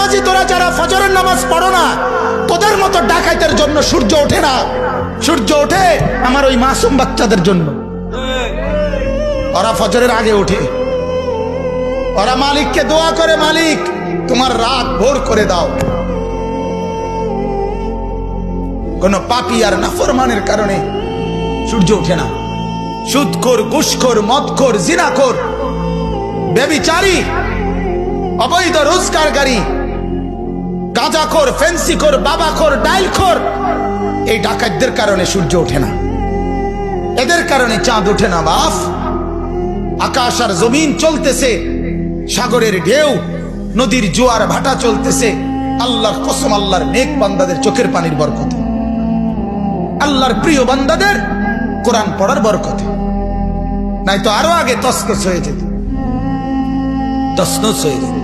নামাজি তোরা যারা ফজরের নামাজ পড়ো না, তোদের মতো ডাকাইতের জন্য সূর্য ওঠে না। সূর্য ওঠে আমার ওই মাসুম বাচ্চাদের জন্য। ওরা ফজরের আগে ওঠে, ওরা মালিককে দোয়া করে, মালিক তোমার রাত ভোর করে দাও। কোন পাপী আর নাফরমানের কারণে সূর্য ওঠে না। সুদখোর, ঘুষখোর, মদখোর, জিনাখোর, ব্যভিচারী, অবৈধ রোজগারকারী, গাঁজাখোর, ফেন্সিখোর, বাবাখোর, ডাইলখোর, এই ডাকাতদের কারণে সূর্য ওঠে না। এদের কারণে চাঁদ ওঠে না। বাপ, আকাশ আর জমিন চলতেছে, সাগরের ঢেউ, নদীর জোয়ার ভাটা চলতেছে, আল্লাহর কসম, আল্লাহর নেক বান্দাদের চোখের পানির বরকতে, আল্লাহর প্রিয় বান্দাদের কোরআন পড়ার বরকতে। নাই তো আরো আগে তসনস হয়ে যেত, তসনস হয়ে যেত।